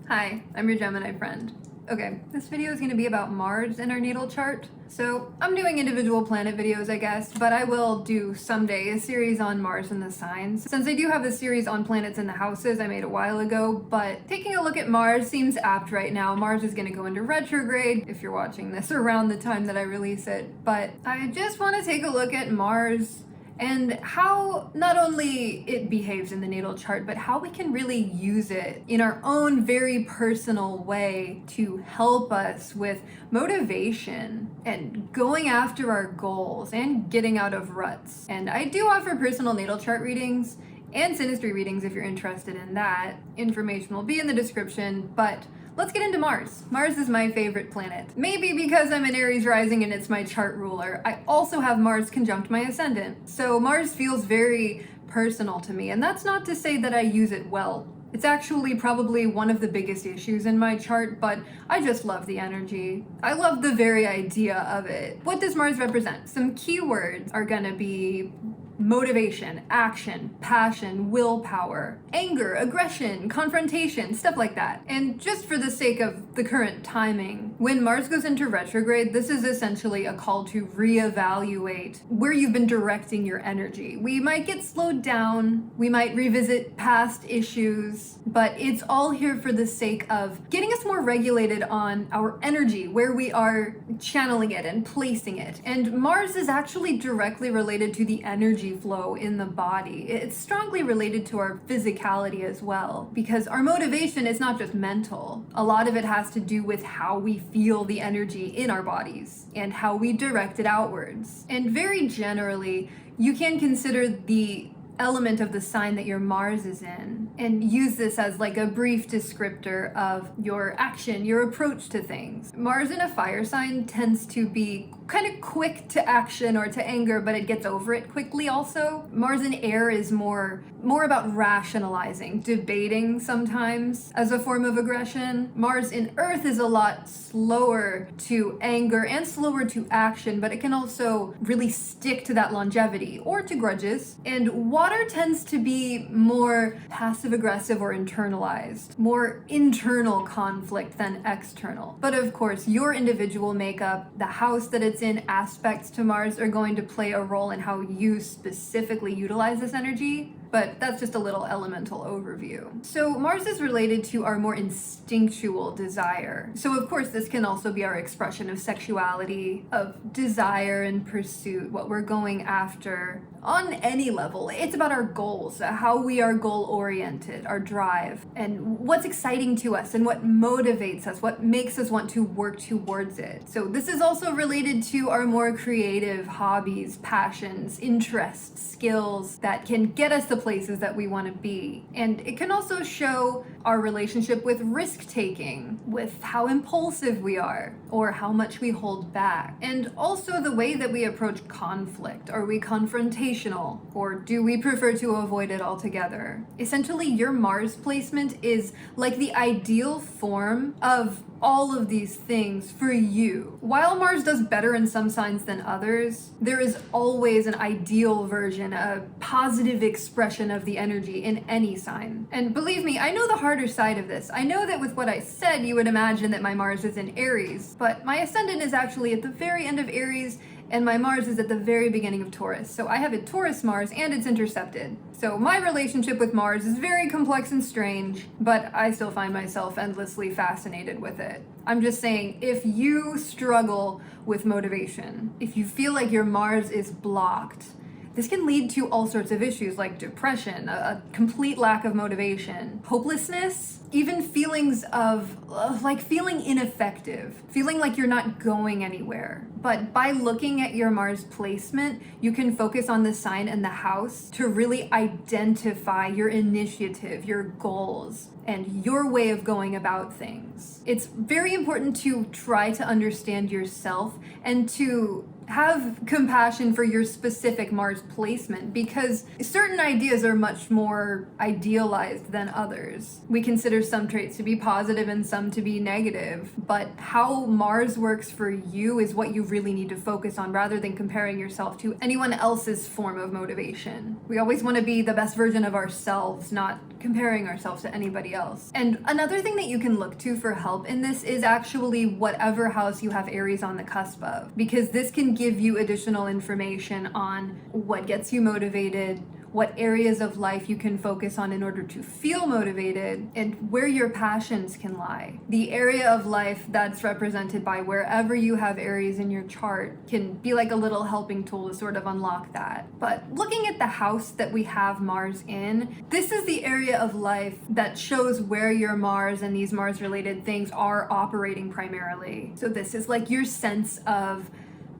Hi, I'm your Gemini friend. Okay, this video is going to be about Mars in our natal chart. So I'm doing individual planet videos, I guess, but I will do someday a series on Mars and the signs. Since I do have a series on planets and the houses I made a while ago, but taking a look at Mars seems apt right now. Mars is going to go into retrograde if you're watching this around the time that I release it. But I just want to take a look at Mars and how not only it behaves in the natal chart, but how we can really use it in our own very personal way to help us with motivation and going after our goals and getting out of ruts. And I do offer personal natal chart readings and synastry readings if you're interested in that. Information will be in the description, but let's get into Mars. Mars is my favorite planet. Maybe because I'm an Aries rising and it's my chart ruler. I also have Mars conjunct my ascendant. So Mars feels very personal to me, and that's not to say that I use it well. It's actually probably one of the biggest issues in my chart, but I just love the energy. I love the very idea of it. What does Mars represent? Some keywords are gonna be motivation, action, passion, willpower, anger, aggression, confrontation, stuff like that. And just for the sake of the current timing, when Mars goes into retrograde, this is essentially a call to reevaluate where you've been directing your energy. We might get slowed down, we might revisit past issues, but it's all here for the sake of getting us more regulated on our energy, where we are channeling it and placing it. And Mars is actually directly related to the energy flow in the body. It's strongly related to our physicality as well, because our motivation is not just mental. A lot of it has to do with how we feel the energy in our bodies and how we direct it outwards. And very generally, you can consider the element of the sign that your Mars is in and use this as like a brief descriptor of your action, your approach to things. Mars in a fire sign tends to be kind of quick to action or to anger, but it gets over it quickly also. Mars in air is more about rationalizing, debating sometimes as a form of aggression. Mars in earth is a lot slower to anger and slower to action, but it can also really stick to that longevity or to grudges. And water tends to be more passive aggressive or internalized, more internal conflict than external. But of course, your individual makeup, the house that it's in, aspects to Mars are going to play a role in how you specifically utilize this energy. But that's just a little elemental overview. So Mars is related to our more instinctual desire. So of course this can also be our expression of sexuality, of desire and pursuit, what we're going after on any level. It's about our goals, how we are goal oriented, our drive, and what's exciting to us and what motivates us, what makes us want to work towards it. So this is also related to our more creative hobbies, passions, interests, skills that can get us the places that we want to be. And it can also show our relationship with risk taking, with how impulsive we are, or how much we hold back. And also the way that we approach conflict. Are we confrontational, or do we prefer to avoid it altogether? Essentially, your Mars placement is like the ideal form of all of these things for you. While Mars does better in some signs than others, there is always an ideal version, a positive expression of the energy in any sign. And believe me, I know the harder side of this. I know that with what I said, you would imagine that my Mars is in Aries, but my ascendant is actually at the very end of Aries, and my Mars is at the very beginning of Taurus. So I have a Taurus Mars and it's intercepted. So my relationship with Mars is very complex and strange, but I still find myself endlessly fascinated with it. I'm just saying, if you struggle with motivation, if you feel like your Mars is blocked, this can lead to all sorts of issues like depression, a complete lack of motivation, hopelessness, even feelings of like feeling ineffective, feeling like you're not going anywhere. But by looking at your Mars placement, you can focus on the sign and the house to really identify your initiative, your goals, and your way of going about things. It's very important to try to understand yourself and to have compassion for your specific Mars placement, because certain ideas are much more idealized than others. We consider some traits to be positive and some to be negative, but how Mars works for you is what you really need to focus on rather than comparing yourself to anyone else's form of motivation. We always want to be the best version of ourselves, not comparing ourselves to anybody else. And another thing that you can look to for help in this is actually whatever house you have Aries on the cusp of, because this can give you additional information on what gets you motivated, what areas of life you can focus on in order to feel motivated, and where your passions can lie. The area of life that's represented by wherever you have Aries in your chart can be like a little helping tool to sort of unlock that. But looking at the house that we have Mars in, this is the area of life that shows where your Mars and these Mars related things are operating primarily. So this is like your sense of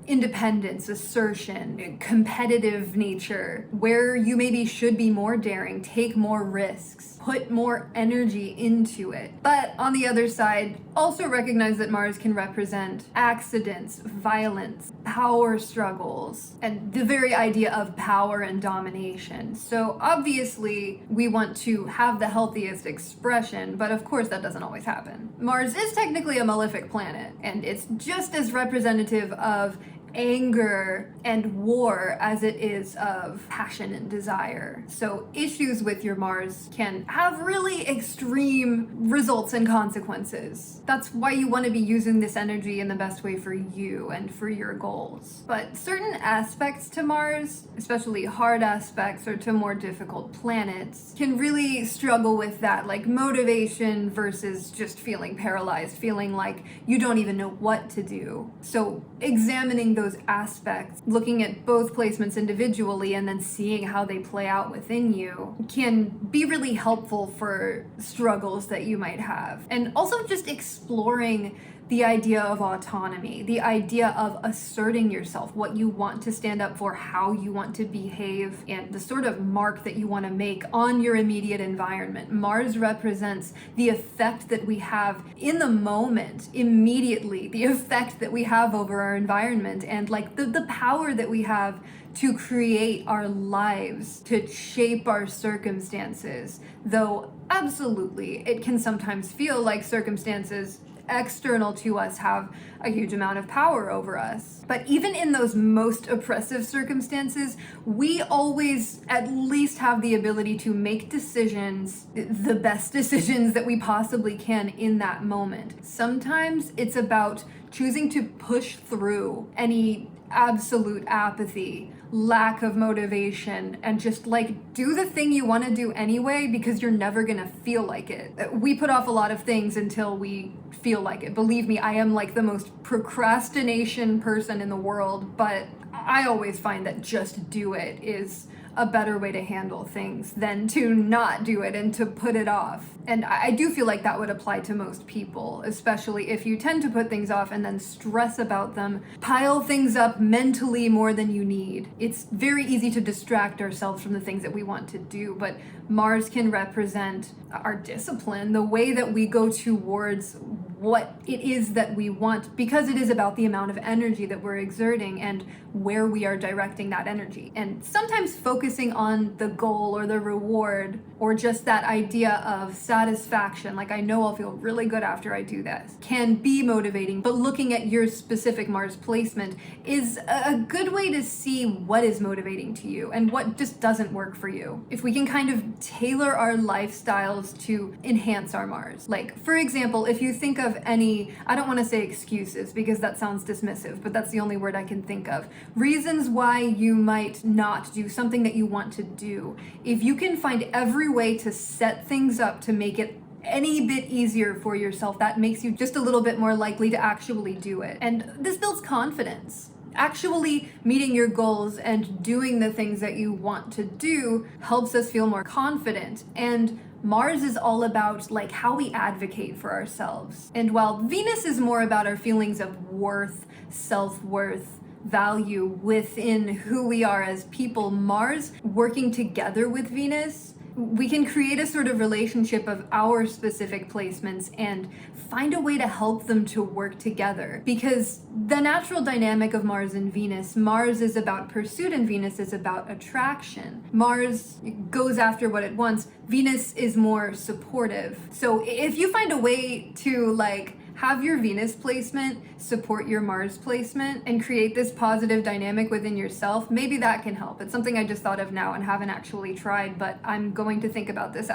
independence, assertion, competitive nature, where you maybe should be more daring, take more risks, put more energy into it. But on the other side, also recognize that Mars can represent accidents, violence, power struggles, and the very idea of power and domination. So obviously, we want to have the healthiest expression, but of course that doesn't always happen. Mars is technically a malefic planet, and it's just as representative of anger and war as it is of passion and desire. So issues with your Mars can have really extreme results and consequences. That's why you want to be using this energy in the best way for you and for your goals. But certain aspects to Mars, especially hard aspects or to more difficult planets, can really struggle with that, like motivation versus just feeling paralyzed, feeling like you don't even know what to do. So examining those aspects, looking at both placements individually and then seeing how they play out within you, can be really helpful for struggles that you might have. And also just exploring the idea of autonomy, the idea of asserting yourself, what you want to stand up for, how you want to behave, and the sort of mark that you want to make on your immediate environment. Mars represents the effect that we have in the moment, immediately, the effect that we have over our environment, and like the power that we have to create our lives, to shape our circumstances. Though absolutely, it can sometimes feel like circumstances external to us have a huge amount of power over us. But even in those most oppressive circumstances, we always at least have the ability to make decisions, the best decisions that we possibly can in that moment. Sometimes it's about choosing to push through any absolute apathy, lack of motivation, and just like do the thing you want to do anyway because you're never gonna feel like it. We put off a lot of things until we feel like it. Believe me, I am like the most procrastination person in the world, but I always find that just do it is a better way to handle things than to not do it and to put it off. And I do feel like that would apply to most people, especially if you tend to put things off and then stress about them, pile things up mentally more than you need. It's very easy to distract ourselves from the things that we want to do, but Mars can represent our discipline, the way that we go towards what it is that we want, because it is about the amount of energy that we're exerting and where we are directing that energy. And sometimes focusing on the goal or the reward or just that idea of satisfaction, like I know I'll feel really good after I do this, can be motivating, but looking at your specific Mars placement is a good way to see what is motivating to you and what just doesn't work for you. If we can kind of tailor our lifestyles to enhance our Mars. Like, for example, if you think of any, I don't want to say excuses because that sounds dismissive, but that's the only word I can think of, reasons why you might not do something that you want to do. If you can find every way to set things up to make it any bit easier for yourself, that makes you just a little bit more likely to actually do it. And this builds confidence. Actually meeting your goals and doing the things that you want to do helps us feel more confident. And Mars is all about like how we advocate for ourselves. And while Venus is more about our feelings of worth, self-worth, value within who we are as people, Mars working together with Venus, we can create a sort of relationship of our specific placements and find a way to help them to work together. Because the natural dynamic of Mars and Venus, Mars is about pursuit and Venus is about attraction. Mars goes after what it wants, Venus is more supportive. So if you find a way to like have your Venus placement support your Mars placement and create this positive dynamic within yourself. Maybe that can help. It's something I just thought of now and haven't actually tried, but I'm going to think about this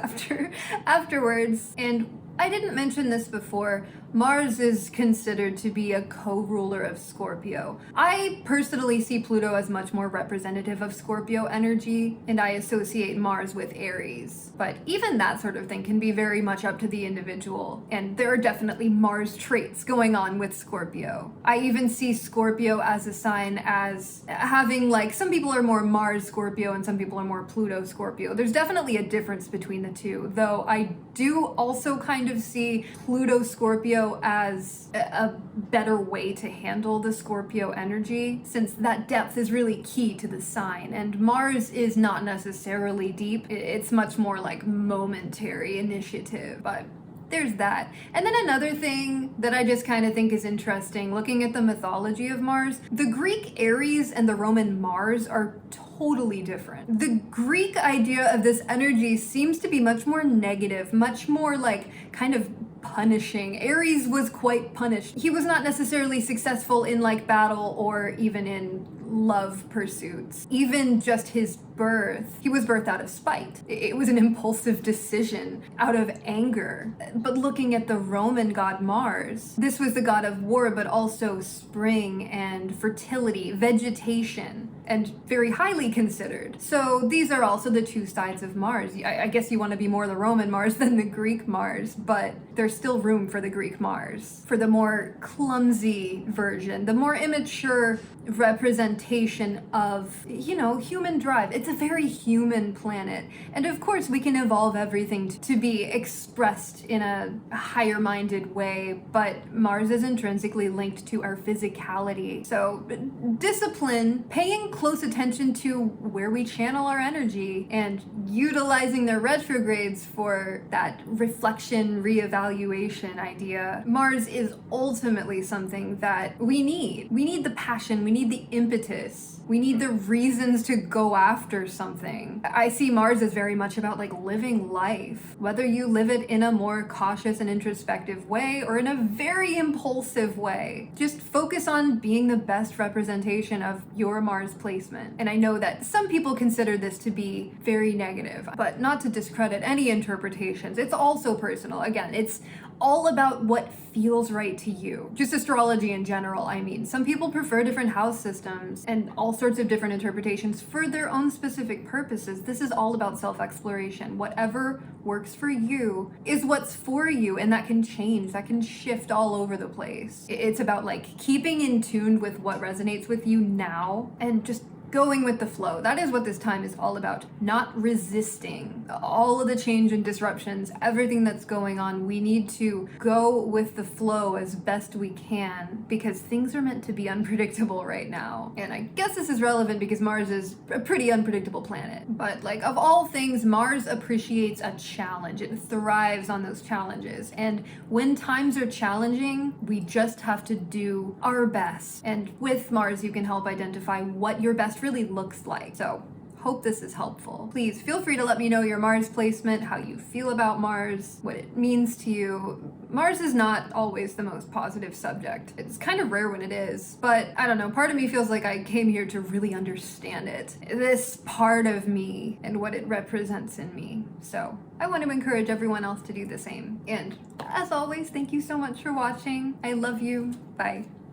afterwards. And I didn't mention this before. Mars is considered to be a co-ruler of Scorpio. I personally see Pluto as much more representative of Scorpio energy, and I associate Mars with Aries. But even that sort of thing can be very much up to the individual, and there are definitely Mars traits going on with Scorpio. I even see Scorpio as a sign as having, like, some people are more Mars Scorpio and some people are more Pluto Scorpio. There's definitely a difference between the two, though I do also kind of see Pluto Scorpio as a better way to handle the Scorpio energy, since that depth is really key to the sign, and Mars is not necessarily deep. It's much more like momentary initiative, but there's that. And then another thing that I just kind of think is interesting, looking at the mythology of Mars, the Greek Aries and the Roman Mars are totally different. The Greek idea of this energy seems to be much more negative, much more like kind of punishing. Aries was quite punished. He was not necessarily successful in like battle or even in love pursuits. Even just his birth, he was birthed out of spite. It was an impulsive decision out of anger. But looking at the Roman god Mars, this was the god of war, but also spring and fertility, vegetation, and very highly considered. So these are also the two sides of Mars. I guess you want to be more the Roman Mars than the Greek Mars, but there's still room for the Greek Mars, for the more clumsy version, the more immature representation of, you know, human drive. It's a very human planet. And of course, we can evolve everything to be expressed in a higher minded way, but Mars is intrinsically linked to our physicality. So discipline, paying close attention to where we channel our energy and utilizing their retrogrades for that reflection, reevaluation idea. Mars is ultimately something that we need. We need the passion, we need the impetus, we need the reasons to go after something. I see Mars as very much about like living life, whether you live it in a more cautious and introspective way or in a very impulsive way. Just focus on being the best representation of your Mars placement. And I know that some people consider this to be very negative, but not to discredit any interpretations. It's also personal. Again, it's all about what feels right to you. Just astrology in general, I mean. Some people prefer different house systems and all sorts of different interpretations for their own specific purposes. This is all about self-exploration. Whatever works for you is what's for you, and that can change, that can shift all over the place. It's about like keeping in tune with what resonates with you now and just going with the flow. That is what this time is all about. Not resisting all of the change and disruptions, everything that's going on. We need to go with the flow as best we can because things are meant to be unpredictable right now. And I guess this is relevant because Mars is a pretty unpredictable planet. But like of all things, Mars appreciates a challenge. It thrives on those challenges. And when times are challenging, we just have to do our best. And with Mars, you can help identify what your best really looks like. So hope this is helpful. Please feel free to let me know your Mars placement, how you feel about Mars, what it means to you. Mars is not always the most positive subject. It's kind of rare when it is, but I don't know, part of me feels like I came here to really understand it. This part of me and what it represents in me. So I want to encourage everyone else to do the same. And as always, thank you so much for watching. I love you. Bye.